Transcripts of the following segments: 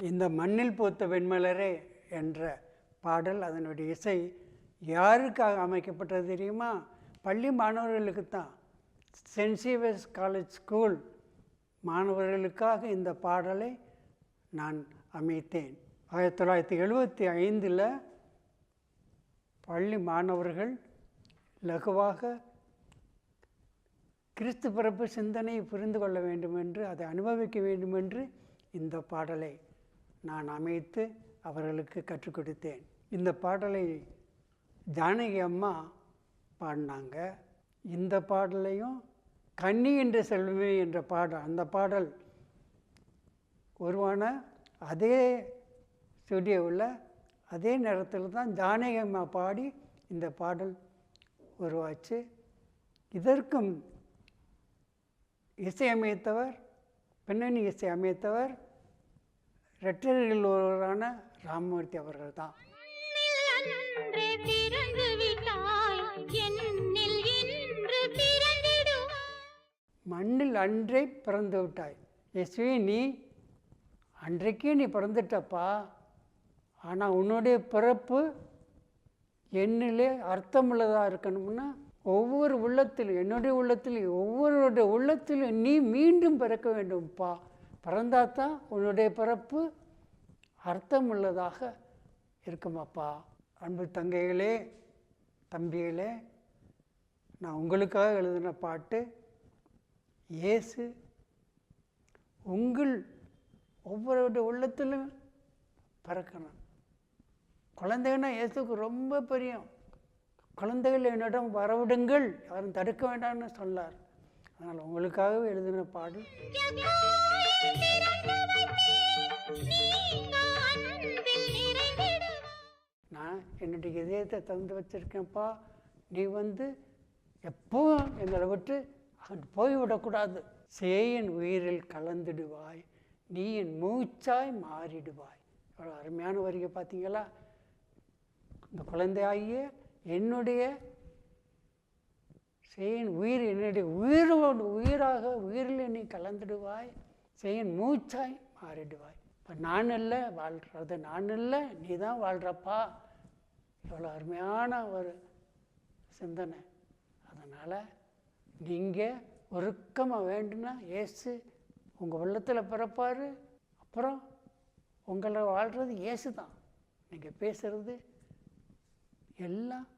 இந்த மண்ணில் பூத்த வெண்மலரே என்ற பாடல், அதனுடைய இசை யாருக்காக அமைக்கப்பட்டது தெரியுமா? பள்ளி மாணவர்களுக்கு தான். சென்ட் சேவியர்ஸ் காலேஜ் ஸ்கூல் மாணவர்களுக்காக இந்த பாடலை நான் அமைத்தேன். 1975 பள்ளி மாணவர்கள் லகுவாக கிறிஸ்து பிறப்பு சிந்தனையை புரிந்து கொள்ள வேண்டும் என்று, அதை அனுபவிக்க வேண்டும் என்று இந்த பாடலை நான் அமைத்து அவர்களுக்கு கற்றுக் கொடுத்தேன். இந்த பாடலை ஜானகி அம்மா பாடினாங்க. இந்த பாடலையும் கன்னி என்ற செல்வமே என்ற பாடல், அந்த பாடல் உருவான அதே ஸ்டுடியோவில் அதே நேரத்தில் தான் ஜானகி அம்மா பாடி இந்த பாடல் உருவாச்சு. இதற்கும் இசையமைத்தவர், பின்னணி இசை அமைத்தவர் ரெட்டரில் ஒருவரான ராமமூர்த்தி அவர்கள் தான். மண்ணில் அன்றே பிறந்து விட்டாய் எஸ்வி, நீ அன்றைக்கே நீ பிறந்துட்டப்பா. ஆனால் உன்னுடைய பிறப்பு என்னிலே அர்த்தமுள்ளதாக இருக்கணும்னா ஒவ்வொரு உள்ளத்திலும், என்னுடைய உள்ளத்திலும், ஒவ்வொருடைய உள்ளத்திலும் நீ மீண்டும் பிறக்க வேண்டும்ப்பா. பிறந்தால் தான் உன்னுடைய பிறப்பு அர்த்தமுள்ளதாக இருக்குமாப்பா. அன்பு தங்கைகளே, தம்பிகளே, நான் உங்களுக்காக எழுதின பாட்டு இயேசு உங்கள் ஒவ்வொருடைய உள்ளத்திலும் பிறக்கணும். குழந்தைன்னா இயேசுக்கு ரொம்ப பிரியம். குழந்தைகள் என்னிடம் வரவிடுங்கள், யாரும் தடுக்க வேண்டாம்னு சொன்னார். அதனால் உங்களுக்காகவே எழுதின பாடல். நான் என்னுடைய இதயத்தை தந்து வச்சிருக்கேன்ப்பா. நீ எப்பவும் எங்களை விட்டு போய்விடக்கூடாது. சேயின் உயிரில் கலந்துடுவாய், நீ என் மூச்சாய் மாறிடுவாய். எவ்வளோ அருமையான வரிகை பார்த்தீங்களா? இந்த குழந்தையாகிய என்னுடைய சேயின் உயிர், என்னுடைய உயிரோடு உயிராக, உயிரில் நீ கலந்துடுவாய், சேயின் மூச்சாய் மாறிடுவாய். இப்போ நான் இல்லை வாழ்கிறது, நான் இல்லை, நீ தான் வாழ்கிறப்பா. எவ்வளோ அருமையான ஒரு சிந்தனை. அதனால் நீங்கள் ஒருக்கமாக வேண்டுனா இயேசு உங்கள் உள்ளத்தில் பிறப்பார். அப்புறம் உங்களை வாழ்கிறது இயேசு தான். நீங்கள் பேசுகிறது எல்லாம்,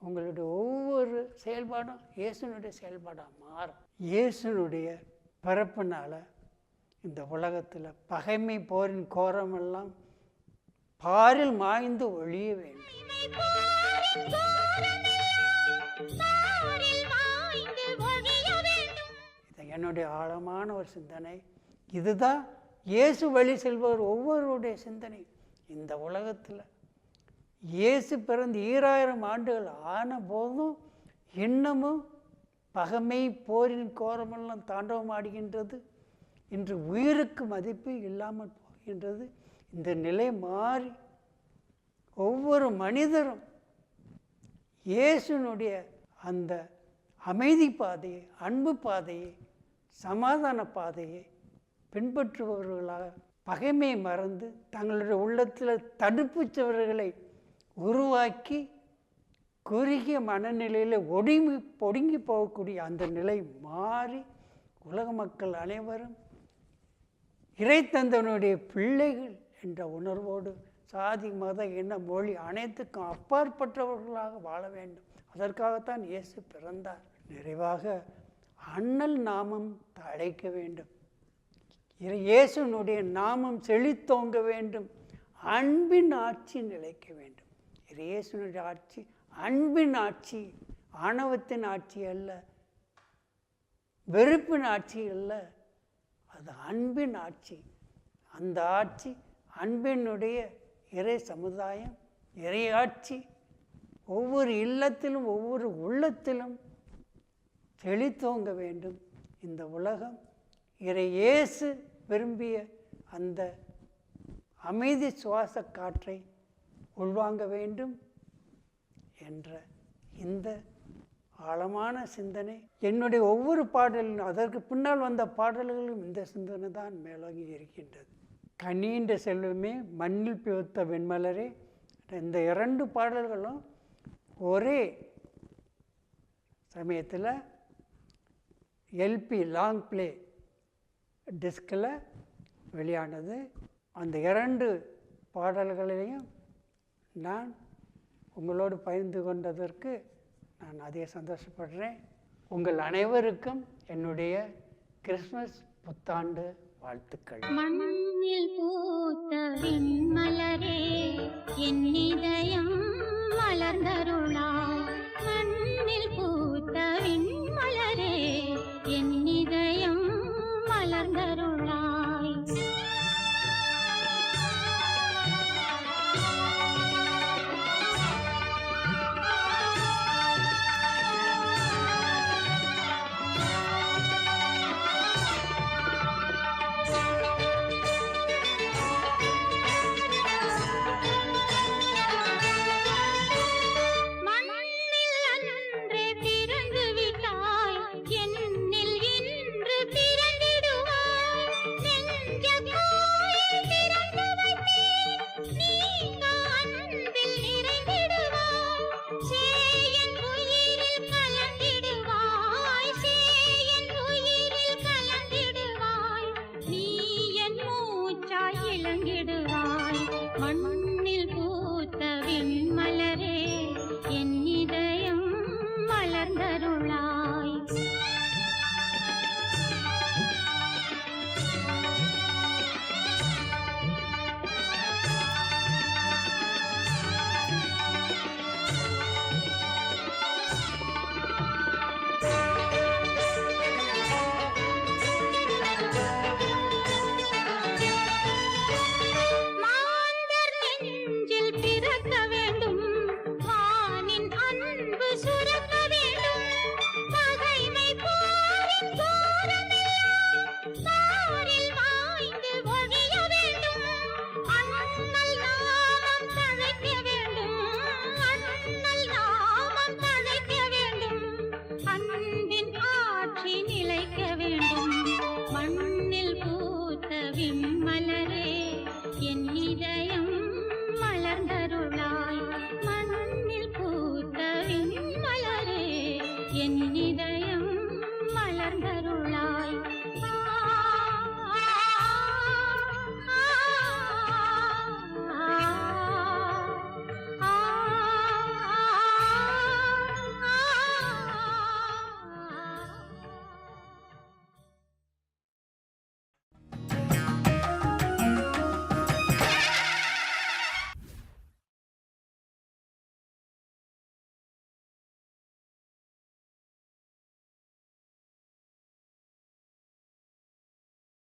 உங்களுடைய ஒவ்வொரு செயல்பாடும் இயேசுனுடைய செயல்பாடாக மாறும். இயேசுனுடைய பிறப்புனால் இந்த உலகத்தில் பகைமை, போரின் கோரமெல்லாம் பாரில் மாய்ந்து ஒழிய வேண்டும். இது என்னுடைய ஆழமான ஒரு சிந்தனை. இதுதான் இயேசு வழி செல்பவர் ஒவ்வொருடைய சிந்தனை. இந்த உலகத்தில் இயேசு பிறந்து 2000 ஆண்டுகள் ஆன போதும் இன்னமும் பகைமை, போரின் கோரமெல்லாம் தாண்டவம் ஆடுகின்றது. இன்று உயிருக்கு மதிப்பு இல்லாமல் போகின்றது. இந்த நிலை மாறி ஒவ்வொரு மனிதரும் இயேசுனுடைய அந்த அமைதி பாதையை, அன்பு பாதையை, சமாதான பாதையை பின்பற்றுபவர்களாக பகைமையை மறந்து தங்களுடைய உள்ளத்தில் தடுப்புச்சவர்களை உருவாக்கி குறுகிய மனநிலையில் ஒடுங்கி போகக்கூடிய அந்த நிலை மாறி உலக மக்கள் அனைவரும் இறைத்தந்தனுடைய பிள்ளைகள் என்ற உணர்வோடு சாதி, மத, இன, மொழி அனைத்துக்கும் அப்பாற்பட்டவர்களாக வாழ வேண்டும். அதற்காகத்தான் இயேசு பிறந்தார். நிறைவாக அண்ணல் நாமம் தழைக்க வேண்டும். இயேசுனுடைய நாமம் செழித்தோங்க வேண்டும். அன்பின் ஆட்சி நிலைக்க வேண்டும். இயேசுனுடைய ஆட்சி அன்பின் ஆட்சி, ஆணவத்தின் ஆட்சி அல்ல, வெறுப்பின் ஆட்சி அல்ல, அது அன்பின் ஆட்சி. அந்த ஆட்சி அன்பினுடைய இறை சமுதாயம், இறையாட்சி ஒவ்வொரு இல்லத்திலும் ஒவ்வொரு உள்ளத்திலும் செழித்தோங்க வேண்டும். இந்த உலகம் இயேசு விரும்பிய அந்த அமைதி சுவாச காற்றை உள்வாங்க வேண்டும் என்ற இந்த ஆழமான சிந்தனை என்னுடைய ஒவ்வொரு பாடலும், அதற்கு பின்னால் வந்த பாடல்களும் இந்த சிந்தனை தான் மேலோங்கி இருக்கின்றது. கனின்ற செல்வமே, மண்ணில் பூத்த வெண்மலரே. இந்த 2 பாடல்களும் ஒரே சமயத்தில் எல்பி லாங் ப்ளே டிஸ்கில் வெளியானது. அந்த 2 பாடல்களையும் நான் உங்களோடு பகிர்ந்து கொண்டதற்கு நான் அதே சந்தோஷப்படுறேன். உங்கள் அனைவருக்கும் என்னுடைய கிறிஸ்மஸ் புத்தாண்டு வாழ்த்துக்கள். மண்ணில் பூத்த வெண்மலரே, என் இதயம் மலர்ந்தருளாய். மண்ணில் பூத்த வெண்மலரே, என் இதயம் மலர்ந்தருளாய். மண்ணில் பூத்த வெண்மலரே, என் இதயம் மலர்ந்தருளாய். மண்ணில் பூத்த வெண்மலரே, என் இதயம்